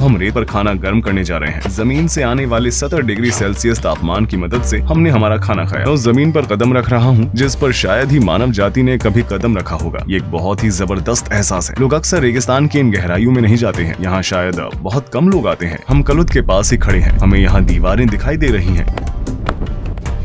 हम रेत पर खाना गर्म करने जा रहे हैं। जमीन से आने वाले 70 डिग्री सेल्सियस तापमान की मदद से हमने हमारा खाना खाया। तो जमीन पर कदम रख रहा हूँ जिस पर शायद ही मानव जाति ने कभी कदम रखा होगा। ये एक बहुत ही जबरदस्त एहसास है। लोग अक्सर रेगिस्तान की इन गहराइयों में नहीं जाते हैं। यहाँ शायद बहुत कम लोग आते हैं। हम कलुद के पास ही खड़े हैं। हमें यहाँ दीवारें दिखाई दे रही हैं।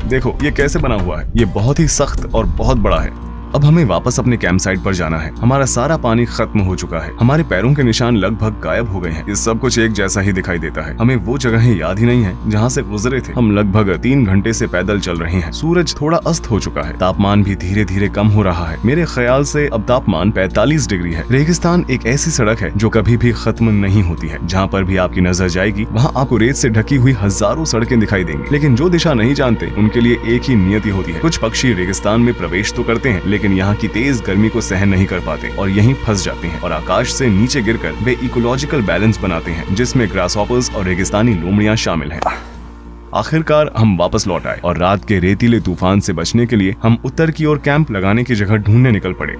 देखो ये कैसे बना हुआ है। ये बहुत ही सख्त और बहुत बड़ा है। अब हमें वापस अपने कैंप साइट पर जाना है। हमारा सारा पानी खत्म हो चुका है। हमारे पैरों के निशान लगभग गायब हो गए हैं। ये सब कुछ एक जैसा ही दिखाई देता है। हमें वो जगहें याद ही नहीं है जहाँ से गुजरे थे। हम लगभग 3 घंटे से पैदल चल रहे हैं। सूरज थोड़ा अस्त हो चुका है। तापमान भी धीरे धीरे कम हो रहा है। मेरे ख्याल से अब तापमान 45 डिग्री है। रेगिस्तान एक ऐसी सड़क है जो कभी भी खत्म नहीं होती है। जहाँ पर भी आपकी नजर जाएगी वहाँ आपको रेत से ढकी हुई हजारों सड़कें दिखाई देंगी। लेकिन जो दिशा नहीं जानते उनके लिए एक ही नियति होती है। कुछ पक्षी रेगिस्तान में प्रवेश तो करते हैं लेकिन यहाँ की तेज गर्मी को सहन नहीं कर पाते और यहीं फंस जाते हैं और आकाश से नीचे गिरकर वे इकोलॉजिकल बैलेंस बनाते हैं जिसमें ग्रासहॉपर्स और रेगिस्तानी लोमड़ियां शामिल हैं। आखिरकार हम वापस लौट आए और रात के रेतीले तूफान से बचने के लिए हम उत्तर की ओर कैंप लगाने की जगह ढूंढने निकल पड़े।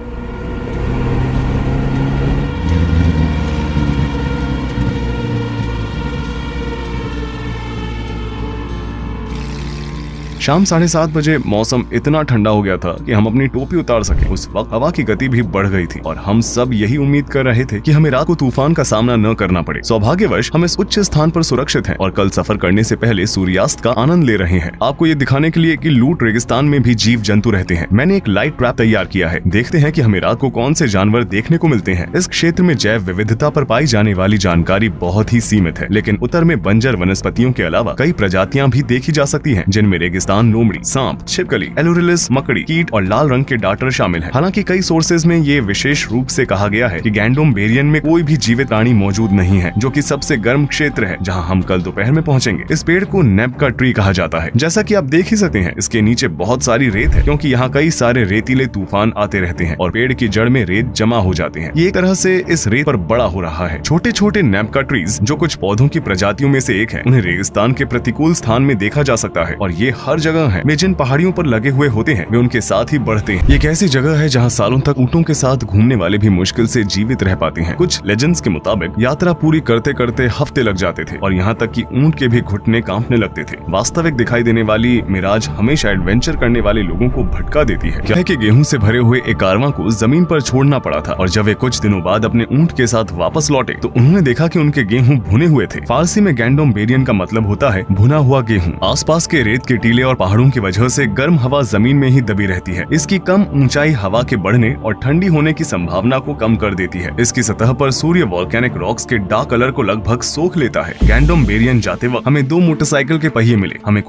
शाम 7:30 बजे मौसम इतना ठंडा हो गया था कि हम अपनी टोपी उतार सके। उस वक्त हवा की गति भी बढ़ गई थी और हम सब यही उम्मीद कर रहे थे कि हमें रात को तूफान का सामना न करना पड़े। सौभाग्यवश हम इस उच्च स्थान पर सुरक्षित हैं और कल सफर करने से पहले सूर्यास्त का आनंद ले रहे हैं। आपको ये दिखाने के लिए कि लूट रेगिस्तान में भी जीव जंतु रहते हैं, मैंने एक लाइट ट्रैप तैयार किया है। देखते हैं कि हमें रात को कौन से जानवर देखने को मिलते हैं। इस क्षेत्र में जैव विविधता पर पाई जाने वाली जानकारी बहुत ही सीमित है, लेकिन उत्तर में बंजर वनस्पतियों के अलावा कई प्रजातियां भी देखी जा सकती हैं, जिनमें रेगिस्तान लोमड़ी, सांप, छिपकली, एलोरिलिस, मकड़ी, कीट और लाल रंग के डाटर शामिल हैं। हालांकि कई सोर्सेज में ये विशेष रूप से कहा गया है कि गैंडोम बेरियन में कोई भी जीवित प्राणी मौजूद नहीं है, जो कि सबसे गर्म क्षेत्र है जहां हम कल दोपहर में पहुंचेंगे। इस पेड़ को नेपका ट्री कहा जाता है। जैसा कि आप देख ही सकते हैं इसके नीचे बहुत सारी रेत है क्योंकि यहाँ कई सारे रेतीले तूफान आते रहते हैं और पेड़ की जड़ में रेत जमा हो जाते हैं। ये एक तरह से इस रेत पर बड़ा हो रहा है। छोटे छोटे नेपका ट्रीज जो कुछ पौधों की प्रजातियों में से एक है, उन्हें रेगिस्तान के प्रतिकूल स्थान में देखा जा सकता है और ये हर जगह है। वे जिन पहाड़ियों पर लगे हुए होते हैं वे उनके साथ ही बढ़ते हैं। ये एक ऐसी जगह है जहाँ सालों तक ऊँटों के साथ घूमने वाले भी मुश्किल से जीवित रह पाते हैं। कुछ लेजेंड्स के मुताबिक यात्रा पूरी करते करते हफ्ते लग जाते थे और यहाँ तक कि ऊँट के भी घुटने कांपने लगते थे। वास्तविक दिखाई देने वाली मिराज हमेशा एडवेंचर करने वाले लोगों को भटका देती है। क्या है कि गेहूं से भरे हुए एक कारवां को जमीन पर छोड़ना पड़ा था और जब वे कुछ दिनों बाद अपने ऊँट के साथ वापस लौटे तो उन्होंने देखा कि उनके गेहूं भुने हुए थे। फारसी में गैंडोम बेरियन का मतलब होता है भुना हुआ गेहूं। आसपास के रेत के टीले और पहाड़ों की वजह से गर्म हवा जमीन में ही दबी रहती है। इसकी कम ऊंचाई हवा के बढ़ने और ठंडी होने की संभावना को कम कर देती है। इसकी सतह पर सूर्य वोल्केनिक रॉक्स के डार्क कलर को लगभग सोख लेता है। गैंडोम बेरियन जाते वक्त हमें 2 मोटरसाइकिल के पहिए मिले। हमें